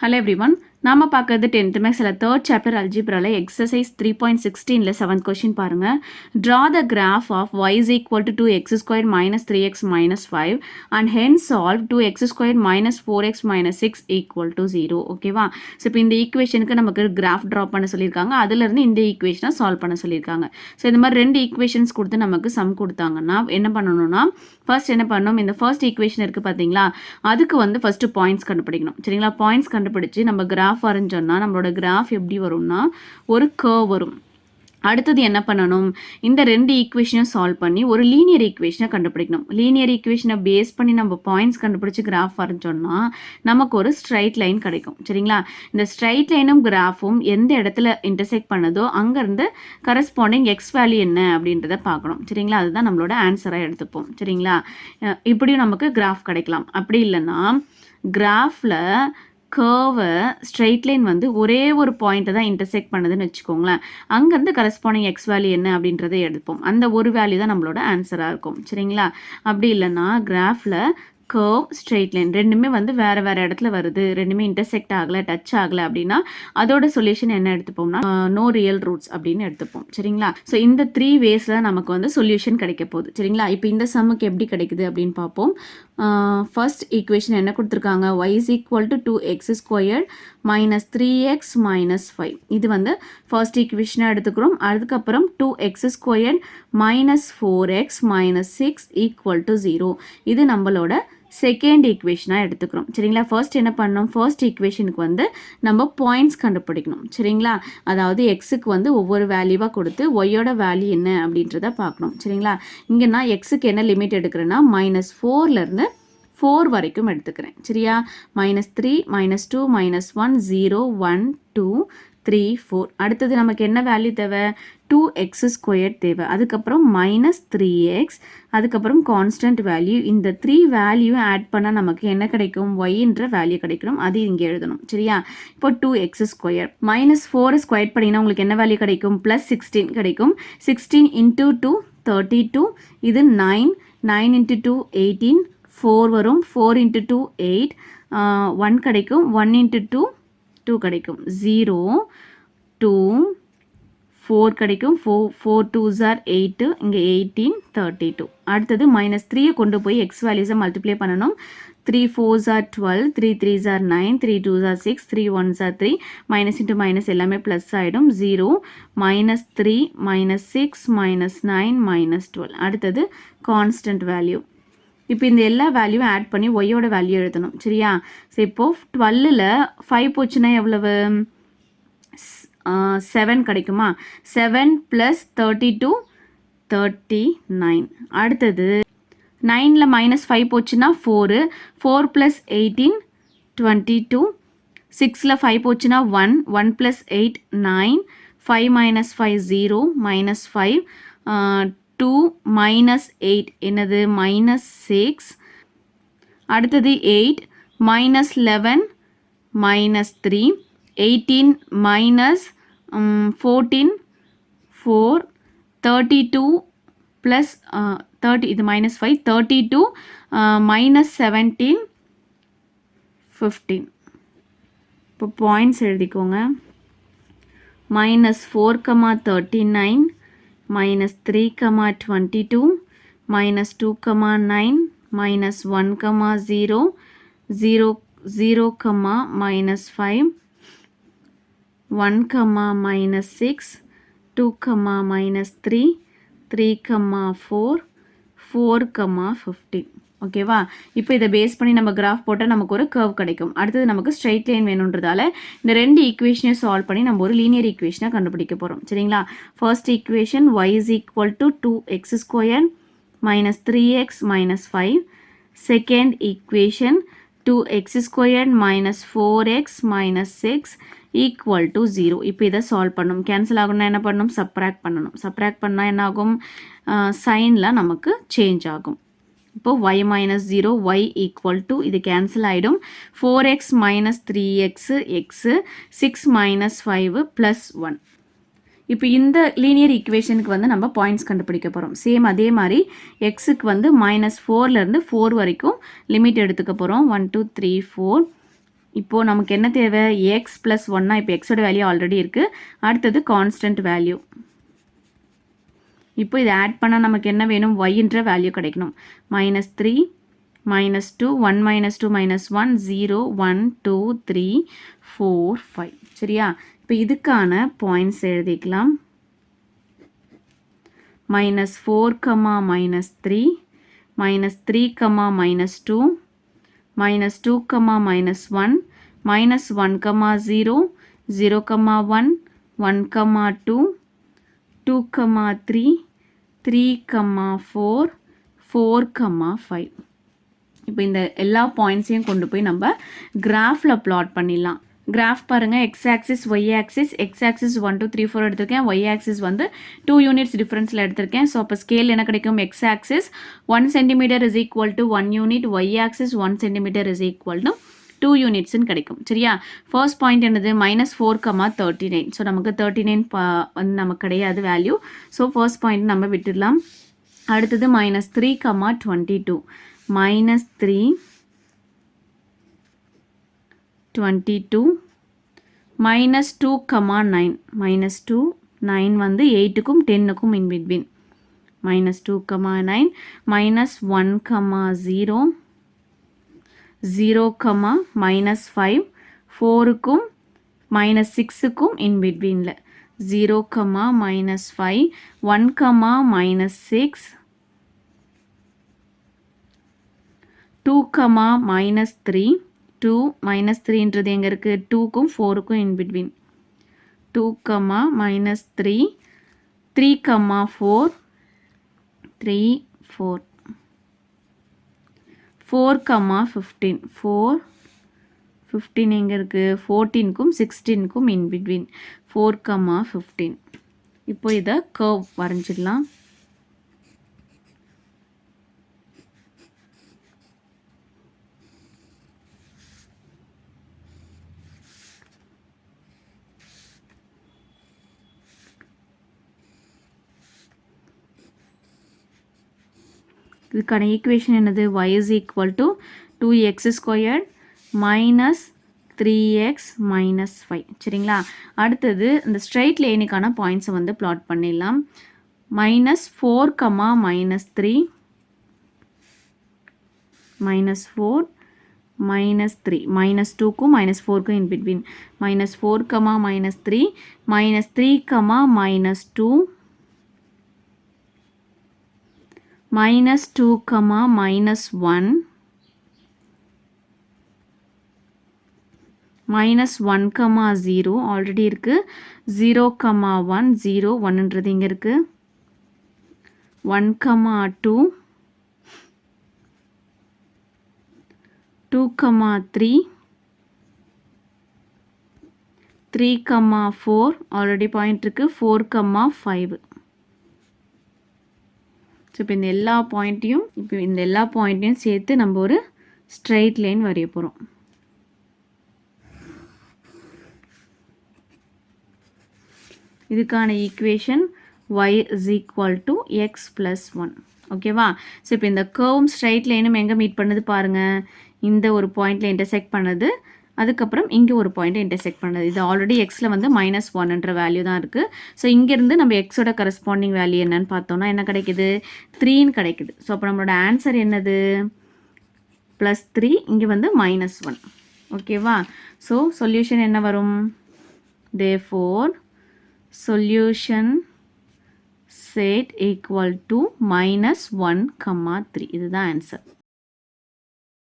Hello everyone. நாம பார்க்கிறது 10th மேக்ஸ்ல 3rd chapter algebraல exercise 3.16ல 7th question பாருங்க. Draw the graph of y is equal to 2x squared minus 3x minus 5 and hence solve 2x squared minus 4x minus 6 equal to 0. ஓகேவா? So இப்போ இந்த ஈக்குவேஷனுக்கு நமக்கு graph draw பண்ண சொல்லியிருக்காங்க. அதுலேருந்து இந்த ஈக்குவேஷனை சால்வ் பண்ண சொல்லியிருக்காங்க. ஸோ இந்த மாதிரி ரெண்டு ஈக்குவேஷன்ஸ் கொடுத்து நமக்கு சம் கொடுத்தாங்கன்னா என்ன பண்ணணும்னா ஃபர்ஸ்ட் என்ன பண்ணணும், இந்த ஃபர்ஸ்ட் ஈக்குவேஷன் இருக்குது பார்த்தீங்களா, அதுக்கு வந்து ஃபஸ்ட்டு பாயிண்ட்ஸ் கண்டுபிடிக்கணும். சரிங்களா? பாயிண்ட்ஸ் கண்டுபிடிச்சி நம்ம கிராஃப் வரைஞ்சோன்னா நம்மளோட கிராஃப் எப்படி வரும்னா ஒரு கர்வ் வரும். அடுத்தது என்ன பண்ணணும், இந்த ரெண்டு ஈக்குவேஷனையும் சால்வ் பண்ணி ஒரு லீனியர் ஈக்குவேஷனை கண்டுபிடிக்கணும். லீனியர் ஈக்குவேஷனை பேஸ் பண்ணி நம்ம பாயிண்ட்ஸ் கண்டுபிடிச்சி கிராஃப் வரைஞ்சோன்னா நமக்கு ஒரு ஸ்ட்ரைட் லைன் கிடைக்கும். சரிங்களா? இந்த ஸ்ட்ரைட் லைனும் கிராஃபும் எந்த இடத்துல இன்டர்செக்ட் பண்ணதோ அங்கேருந்து கரஸ்பாண்டிங் எக்ஸ் வேல்யூ என்ன அப்படின்றத பார்க்கணும். சரிங்களா? அதுதான் நம்மளோட ஆன்சராக எடுத்துப்போம். சரிங்களா? இப்படியும் நமக்கு கிராஃப் கிடைக்கலாம். அப்படி இல்லைன்னா கிராஃபில் கர்வை ஸ்ட்ரெயிட் லைன் வந்து ஒரே ஒரு பாயிண்ட்டை தான் இன்டர்செக்ட் பண்ணுதுன்னு வச்சுக்கோங்களேன். அங்கேருந்து கரஸ்பாண்டிங் எக்ஸ் வேல்யூ என்ன அப்படின்றத எடுப்போம். அந்த ஒரு வேல்யூ தான் நம்மளோட ஆன்சராக இருக்கும். சரிங்களா? அப்படி இல்லைன்னா கிராஃபில் கர்வ் ஸ்ட்ரெயிட் லைன் ரெண்டுமே வந்து வேறு வேறு இடத்துல வருது, ரெண்டுமே இன்டர்செக்ட் ஆகலை, டச் ஆகலை அப்படின்னா அதோட சொல்யூஷன் என்ன எடுத்துப்போம்னா நோ ரியல் ரூட்ஸ் அப்படின்னு எடுத்துப்போம். சரிங்களா? ஸோ இந்த 3 வேஸில் நமக்கு வந்து சொல்யூஷன் கிடைக்க போகுது. சரிங்களா? இப்போ இந்த சம்முக்கு எப்படி கிடைக்குது அப்படின்னு பார்ப்போம். ஃபர்ஸ்ட் ஈக்குவேஷன் என்ன கொடுத்துருக்காங்க, y is equal to 2x squared minus 3x minus 5. இது வந்து ஃபர்ஸ்ட் ஈக்குவேஷனாக எடுத்துக்கிறோம். அதுக்கப்புறம் 2x squared minus 4x minus 6 equal to 0. இது நம்மளோட செகண்ட் ஈக்குவேஷனாக எடுத்துக்கிறோம். சரிங்களா? ஃபர்ஸ்ட் என்ன பண்ணணும், ஃபர்ஸ்ட் ஈக்குவேஷனுக்கு வந்து நம்ம பாயிண்ட்ஸ் கண்டுபிடிக்கணும். சரிங்களா? அதாவது எக்ஸுக்கு வந்து ஒவ்வொரு வேல்யூவாக கொடுத்து ஒய்யோட வேல்யூ என்ன அப்படின்றத பார்க்கணும். சரிங்களா? இங்கே நான் எக்ஸுக்கு என்ன லிமிட் எடுக்கிறேன்னா -4லேருந்து 4 வரைக்கும் எடுத்துக்கிறேன். சரியா? -3 -2 -1 0 1 2 3 4. அடுத்தது நமக்கு என்ன வேல்யூ தேவை, 2x ஸ்கொயர் தேவை. அதுக்கப்புறம் -3x, அதுக்கப்புறம் கான்ஸ்டன்ட் வேல்யூ. இந்த 3 வேல்யூ ஆட் பண்ணால் நமக்கு என்ன கிடைக்கும், ஒய்ன்ற வேல்யூ கிடைக்கணும். அது இங்கே எழுதணும். சரியா? இப்போ 2x ஸ்கொயர் -4 ஸ்கொயர் பண்ணிங்கன்னா உங்களுக்கு என்ன வேல்யூ கிடைக்கும், +16 கிடைக்கும். 16 × 2 32. இது 9 9 × 2 18 4 வரும். 4 × 2 8 1 கிடைக்கும். 1 × 2 2 கிடைக்கும். 0 2 4 கிடைக்கும். 4 2s are 8. இங்கே 18 32. அடுத்தது -3 கொண்டு போய் எக்ஸ் வேல்யூஸை மல்டிப்ளை பண்ணணும். 3 4s are 12 3 3s are 9 3 2s are 6 3 1s are 3. Minus into minus எல்லாமே ப்ளஸ் ஆகிடும். 0 -3 -6 -9 -12. அடுத்தது கான்ஸ்டன்ட் வேல்யூ. இப்போ இந்த எல்லா வேல்யூவும் ஆட் பண்ணி ஒய்யோட வேல்யூ எழுதணும். சரியா? ஸோ இப்போது 12ல் 5 போச்சுன்னா எவ்வளவு, 7 கிடைக்குமா. 7 + 32 39. அடுத்தது 9ல் -5 போச்சுன்னா 4 4 + 18 22. 6ல் 5 போச்சுன்னா 1 1 + 8 9 5 - 5 0 -5 2 -8 என்னது -6. அடுத்தது 8 -11 -3 18 -14 4 32 + 30 இது -5 32 -17 15. இப்போ பாயிண்ட்ஸ் எழுதிக்கோங்க. -4, -39 -3, -22 -2, -9 -1, -0 0 0, -5 1, -6 2, -3 3, 4 4, 15. ஓகேவா? இப்போ இதை பேஸ் பண்ணி நம்ம கிராஃப் போட்டால் நமக்கு ஒரு கர்வ் கிடைக்கும். அடுத்தது நமக்கு ஸ்ட்ரைட் லைன் வேணுன்றதால இந்த ரெண்டு ஈக்குவேஷனையும் சால்வ் பண்ணி நம்ம ஒரு லீனியர் ஈக்குவேஷனை கண்டுபிடிக்க போகிறோம். சரிங்களா? First equation y is equal to 2x squared minus 3x minus 5. Second equation 2x squared minus 4x minus 6 equal to 0. இப்போ இதை சால்வ் பண்ணணும். கேன்சல் ஆகணும்னா என்ன பண்ணணும், சப்ராக்ட் பண்ணணும். சப்ராக்ட் பண்ணால் என்ன ஆகும், சைனில் நமக்கு சேஞ்ச் ஆகும். இப்போ y - 0 y equal to இது கேன்சல் ஆகிடும். 4x - 3x x 6 - 5 + 1. இப்போ இந்த லீனியர் ஈக்குவேஷனுக்கு வந்து நம்ம பாயிண்ட்ஸ் கண்டுபிடிக்க போகிறோம். சேம் அதே மாதிரி எக்ஸுக்கு வந்து -4லேருந்து 4 வரைக்கும் லிமிட் எடுத்துக்க போகிறோம். 1 2 3 4 இப்போது நமக்கு என்ன தேவை எக்ஸ் ப்ளஸ் ஒன்னா இப்போ எக்ஸோட வேல்யூ ஆல்ரெடி இருக்குது அடுத்தது கான்ஸ்டன்ட் வேல்யூ இப்போ இதை ஆட் பண்ணால் நமக்கு என்ன வேணும் ஒய்ன்ற வேல்யூ கிடைக்கணும் -3 -2 1 -2 -1 0 1 2 3 4 5 சரியா இப்போ இதுக்கான பாயிண்ட்ஸ் எழுதிக்கலாம் -4, -3 -3, -2 -2, -1 -1, 0 0, 1 1, 2 2, 3 3, 4 4, 5 இப்போ இந்த எல்லா பாயிண்ட்ஸையும் கொண்டு போய் நம்ம கிராஃபில் பிளாட் பண்ணிடலாம் கிராஃப் பாருங்கள் X axis Y axis X axis 1 2 3 4 எடுத்திருக்கேன் ஒய் ஆக்சிஸ் வந்து 2 யூனிட்ஸ் டிஃப்ரென்ஸில் எடுத்திருக்கேன் ஸோ அப்போ ஸ்கேல் என்ன கிடைக்கும் X axis 1 centimetre is equal to 1 unit Y axis 1 centimetre is equal to 2 யூனிட்ஸ்ன்னு கிடைக்கும் சரியா ஃபர்ஸ்ட் பாயிண்ட் என்னது -4, 39 ஸோ நமக்கு 39 வந்து நமக்கு கிடையாது வேல்யூ ஸோ ஃபர்ஸ்ட் பாயிண்ட் நம்ம விட்டுடலாம் அடுத்தது -3, 22 -3 22 -2, 9 -2 9 வந்து 8க்கும் 10க்கும் in between -2, 9 -1, 0 0, -5 4க்கும் -6க்கும் in betweenல 0, -5 1, -6 2, -3 2 -3ன்றது எங்கே இருக்குது 2க்கும் 4க்கும் in between 2, -3 3, 4 3 4 4, 15 4 15 எங்கே இருக்குது 14க்கும் 16க்கும் in between 4, 15 இப்போ இதை கர்வ் வரைஞ்சிடலாம் இதுக்கான ஈக்குவேஷன் என்னது y is equal to 2x squared minus 3x minus 5 சரிங்களா அடுத்தது இந்த ஸ்ட்ரைட் லைனுக்கான பாயிண்ட்ஸை வந்து பிளாட் பண்ணிடலாம் -4, -3 -4 -3 -2க்கும் -4க்கும் in between -4, -3 -3, -2 -2, -1 -1, 0 ஆல்ரெடி இருக்குது 0, 1 0 1ன்றது இங்கே இருக்குது 1, 2 2, 3 3, 4 ஆல்ரெடி பாயிண்ட் இருக்குது 4, 5 ஸோ இப்போ இந்த எல்லா பாயிண்ட்டையும் சேர்த்து நம்ம ஒரு ஸ்ட்ரைட் லைன் வரைய போகிறோம் இதுக்கான equation y is equal to x plus 1 ஓகேவா ஸோ இப்போ இந்த கர்வும் ஸ்ட்ரைட் லைனும் எங்கே மீட் பண்ணுது பாருங்கள் இந்த ஒரு பாயிண்டில் இன்டர்செக்ட் பண்ணுது அதுக்கப்புறம் இங்கே ஒரு பாயிண்ட்டை இன்டர்செக்ட் பண்ணுது இது ஆல்ரெடி எக்ஸில் வந்து -1ன்ற வேல்யூ தான் இருக்குது ஸோ இங்கேருந்து நம்ம எக்ஸோட கரஸ்பாண்டிங் வேல்யூ என்னன்னு பார்த்தோம்னா என்ன கிடைக்குது 3ன்னு கிடைக்குது ஸோ அப்போ நம்மளோட ஆன்சர் என்னது +3 இங்கே வந்து -1 ஓகேவா ஸோ சொல்யூஷன் என்ன வரும் therefore solution set equal to -1, 3 இதுதான் ஆன்சர்